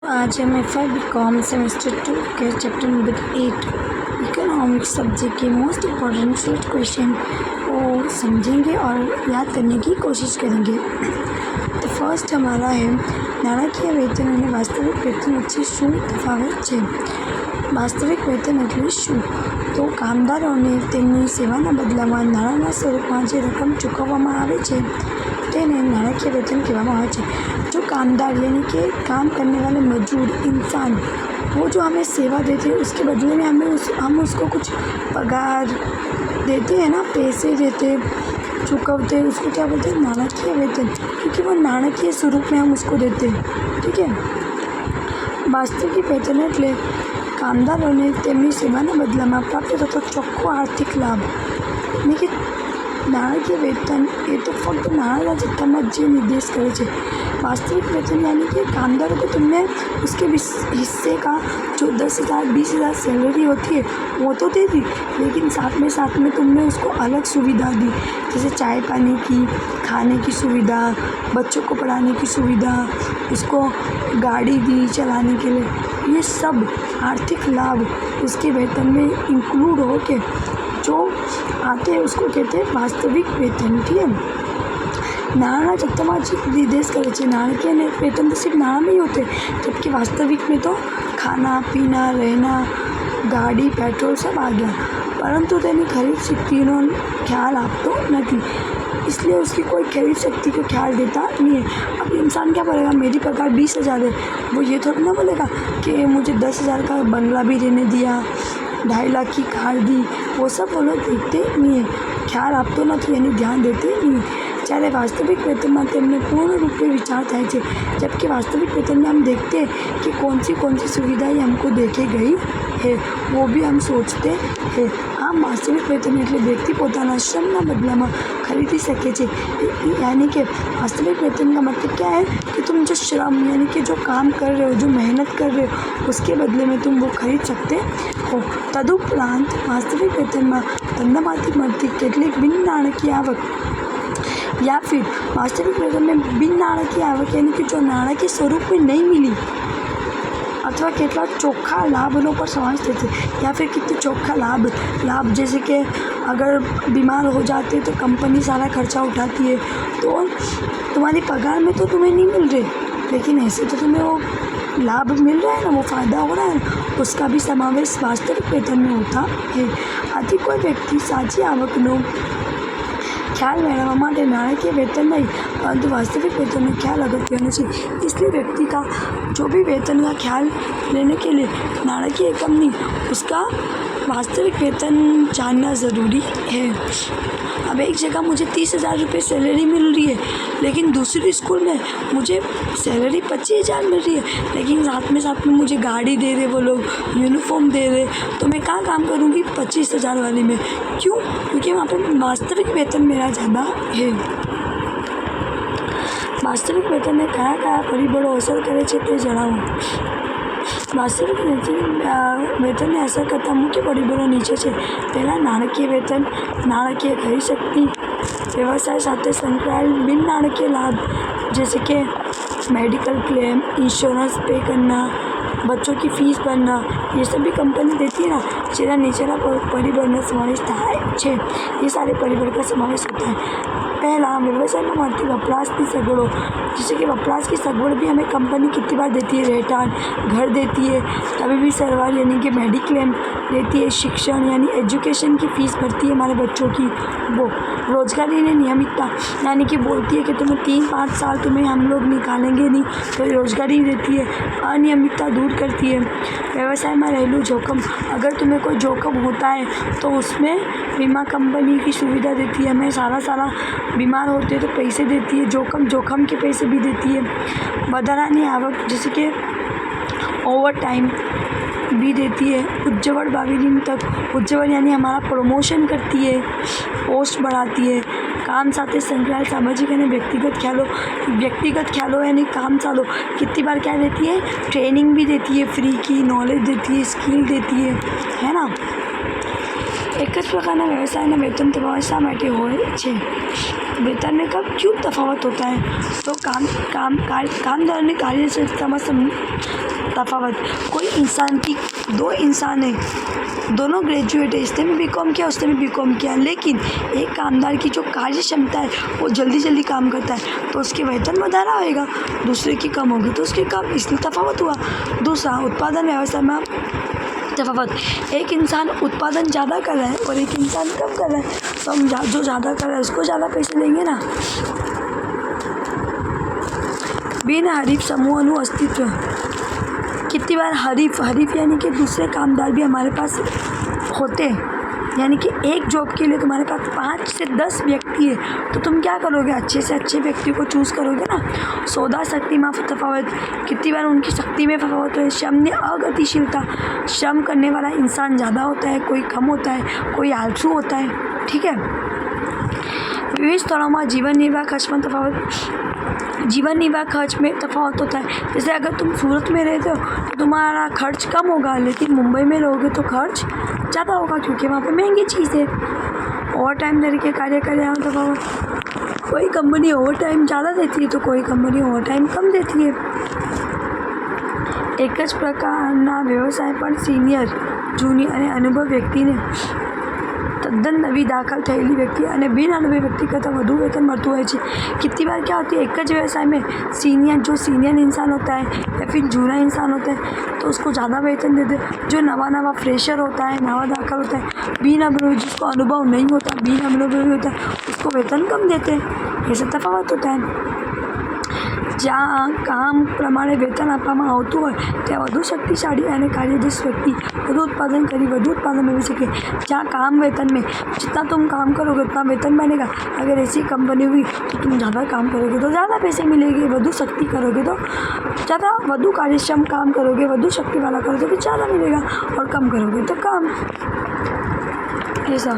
आज हम FY BCom semester 2 के चैप्टर नंबर 8 इकोनॉमिक्स सब्जेक्ट के मोस्ट इम्पॉर्टेंट सेट क्वेश्चन को समझेंगे और याद करने की कोशिश करेंगे। तो फर्स्ट हमारा है નાણાકીય વેતન અને વાસ્તવિક વેતન વચ્ચે શું તફાવત છે। વાસ્તવિક વેતન એટલે શું? તો કામદારોને તેમની સેવાના બદલામાં નાણાંના સ્વરૂપમાં જે રકમ ચૂકવવામાં આવે છે તેને નાણાકીય વેતન કહેવામાં આવે છે। जो कामदार यानी कि काम करने वाले मजदूर इंसान वो जो हमें सेवा देते हैं उसके बदले में हम उसको कुछ पगार देते हैं ना, पैसे देते चुकवते हैं, उसको क्या बोलते हैं? नाणकीय वेतन, क्योंकि वो नाणकीय स्वरूप में हम उसको देते हैं। ठीक है। વાસ્તવિક વેતન એટલે કામદારોને તેમની સેવાના બદલામાં પ્રાપ્ત થતો ચોખ્ખો આર્થિક લાભ। એટલે કે નાણાકીય વેતન એ તો ફક્ત નાણાંના જથ્થામાં જે निर्देश करे છે। वास्तविक वेतन यानी कि कामदारों को तुमने उसके हिस्से का जो 10,000 20,000 सैलरी होती है वो तो दे दी, लेकिन साथ में तुमने उसको अलग सुविधा दी, जैसे चाय पानी की, खाने की सुविधा, बच्चों को पढ़ाने की सुविधा, उसको गाड़ी दी चलाने के लिए। ये सब आर्थिक लाभ उसके वेतन में इंक्लूड हो के जो आते हैं उसको कहते हैं वास्तविक वेतन। ठीक है। નાણાંના જથ્થામાં જ નિર્દેશ કરે છે। નાણાકીય અને વેતન તો સિર્ફ નાણાં નહીં होते, जबकि वास्तविक में तो खाना पीना रहना गाड़ी पेट्रोल सब आ गया, परंतु तेनी खरीद शक्तिनो ख्याल आपतो नहीं, इसलिए उसकी कोई खरीद शक्ति को ख्याल देता नहीं है। अब इंसान क्या बोलेगा, मेरी पगार 20,000 है, वो ये थोड़ी ना बोलेगा कि मुझे 10,000 का बंगला भी रहने दिया, 2.5 लाख की कार दी। वो सब वो लोग देखते नहीं है, ख्याल आपतो नहीं यानी ध्यान देते नहीं है। જ્યારે વાસ્તવિક વેતનમાં તેમને પૂર્ણ रूपे विचार થાય છે, जबकि वास्तविक वेतन में हम देखते हैं कि कौन सी सुविधाएं हमको देखी गई है वो भी हम सोचते हैं। आम वास्तविक वेतन એટલે વ્યક્તિ પોતાના શ્રમના બદલામાં खरीदी सके છે। यानी कि वास्तविक वेतन का मतलब क्या है कि तुम जो श्रम यानी कि जो काम कर रहे हो, जो मेहनत कर रहे हो, उसके बदले में तुम वो खरीद सकते हो। तदुपरांत वास्तविक वेतનમાં ધંધામાંથી મળતી કેટલીક બિન નાણાકીય આવક या फिर वास्तविक वेतन में बिन नाણાકીય आवक यानी कि जो नाણાકીય स्वरूप में नहीं मिली अथवा કેટલા ચોખ્ખા લાભનો पर समावेश थे, या फिर कितने चोखा लाभ जैसे कि अगर बीमार हो जाते तो कंपनी सारा खर्चा उठाती है, तो तुम्हारी पगार में तो तुम्हें नहीं मिल रहे, लेकिन ऐसे तो तुम्हें वो लाभ मिल रहा है ना, वो फ़ायदा हो रहा है, उसका भी समावेश वास्तविक वेतन में होता है। आથી કોઈ વ્યક્તિ સાચી આવકનો ख्याल मेळववा माटे नाણાકીય वेतन नहीं परंतु वास्तविक वेतन का ख्याल अगत्यनो छे। इसलिए व्यक्ति का जो भी वेतन का ख्याल लेने के लिए नाણાકીય एकम नहीं, उसका वास्तविक वेतन जानना ज़रूरी है। अब एक जगह मुझे 30,000 रुपये सैलरी मिल रही है, लेकिन दूसरी स्कूल में मुझे सैलरी 25,000 मिल रही है, लेकिन साथ में मुझे गाड़ी दे रहे वो लोग, यूनिफॉर्म दे रहे, तो मैं कहाँ काम करूँगी 25,000 वाली में? क्यों? क्योंकि वहाँ पर वास्तविक वेतन मेरा ज़्यादा है। वास्तविक वेतन ने कया परिबळो असर करे छे ते जणावो। वास्तविक वेतनने असर करता मुख्य परिबळो नीचे છે। पहला નાણાકીય वेतन, નાણાકીય खरीद शक्ति, व्यवसाय साथ संकળાયેલ बिन नाણાકીय लाभ जैसे कि मेडिकल क्लेम, इंश्योरेंस पे करना, बच्चों की फीस भरना, ये सब भी कंपनी देती है ना। जेना नीचेना परिबळનો समावेश થાય છે, ये सारे परिबळ का समावेश होता है। पहला व्यवसाय में મળતી वपराश की सगवड़ों, जैसे कि वपराश की सगवड़ भी हमें कंपनी कितनी बार देती है, रहठान घर देती है, तभी भी सरवार यानी कि मेडिक्लेम देती है, शिक्षण यानी एजुकेशन की फ़ीस भरती है हमारे बच्चों की। वो रोजगारी ने नियमितता यानी कि बोलती है कि तुम्हें 3-5 साल तुम्हें हम लोग निकालेंगे नहीं, तो रोजगारी देती है, अनियमितता दूर करती है। व्यवसाय में रहेलू जोखम, अगर तुम्हें कोई जोखम होता है तो उसमें बीमा कंपनी की सुविधा देती है, हमें सारा बीमार होते हैं तो पैसे देती है, जोखम के पैसे भी देती है। વધારાની आवक जैसे कि ओवर टाइम भी देती है। उज्ज्वल 22 दिन तक, उज्ज्वल यानी हमारा प्रमोशन करती है, पोस्ट बढ़ाती है। काम साथ संकળાયેલ सामाजिक और व्यक्तिगत ख्यालों यानी काम चालो कितनी बार क्या देती है, ट्रेनिंग भी देती है, फ्री की नॉलेज देती है, स्किल देती है ना। એક જ પ્રકારના વ્યવસાયના વેતન તફાવત શા માટે હોય છે? वेतन में कब क्यों तफावत होता है? तो कामदार ने कार्यक्षमता में तफावत। कोई इंसान की, दो इंसान है, दोनों ग्रेजुएट है, इसने भी बीकॉम किया, उसने भी बीकॉम किया, लेकिन एक कामदार की जो कार्य क्षमता है वो जल्दी काम करता है तो उसके वेतन में ज़्यादा आएगा, दूसरे की कम होगी तो उसके कम, इसलिए तफावत हुआ। दूसरा, उत्पादन व्यवसाय में तफावत। एक इंसान उत्पादन ज़्यादा कर रहा है और एक इंसान कम कर रहा है, तो हम जो ज़्यादा कर रहा है उसको ज़्यादा पैसे देंगे ना। बिन हरीफ समूहों अस्तित्व। कितनी बार हरीफ यानी कि दूसरे कामदार भी हमारे पास होते हैं, यानी कि एक जॉब के लिए तुम्हारे पास 5 से 10 व्यक्ति है, तो तुम क्या करोगे? अच्छे से अच्छे व्यक्ति को चूज़ करोगे ना। सौदा शक्ति में तफावत। कितनी बार उनकी शक्ति में तफावत है। श्रम ने अगतिशीलता। श्रम करने वाला इंसान ज़्यादा होता है, कोई कम होता है, कोई आलसू होता है, ठीक है। विविध स्तरों में जीवन निर्वाह खर्च में तफावत। जीवन निर्वाह खर्च में तफावत होता है। जैसे अगर तुम सूरत में रहते हो तो तुम्हारा खर्च कम होगा, लेकिन मुंबई में रहोगे तो खर्च ज़्यादा होगा, क्योंकि वहाँ पे महंगी चीज़ है। ओवर टाइम तरीके कार्य करे तफावत। कोई कंपनी ओवर टाइम ज़्यादा देती है तो कोई कंपनी ओवर टाइम कम देती है। एक ज प्रकारना व्यवसाय पर सीनियर, जूनियर અને અનુભવ વ્યક્તિને तद्दन नवी दाखल थयेली व्यक्ति और बिन अनुभवी व्यक्ति करता વધુ वेतन મળતું હોય છે। कितनी बार क्या होती है, एक ज व्यवसाय में सीनियर इंसान होता है या फिर जूना इंसान होता है तो उसको ज़्यादा वेतन देते। जो नवा फ्रेशर होता है, नवा दाखल होता है, बिन अनुभवी, जिसको अनुभव नहीं होता, बिन अनुभवी होता है, उसको वेतन कम देते हैं। ऐसा तफावत होता है। જ્યાં કામ પ્રમાણે વેતન આપવામાં આવતું હોય ત્યાં વધુ શક્તિશાળી અને કાર્યદક્ષ વ્યક્તિ વધુ उत्पादन કરી વધુ उत्पादन મેળવી શકે। जहाँ काम वेतन में जितना तुम काम करोगे उतना वेतन बनेगा। अगर ऐसी कंपनी हुई तो तुम ज़्यादा काम करोगे तो ज़्यादा पैसे मिलेंगे, વધુ शक्ति करोगे तो ज़्यादा, વધુ कार्यक्षम काम करोगे, વધુ शक्ति वाला करोगे तो ज़्यादा मिलेगा, और कम करोगे तो कम। ऐसा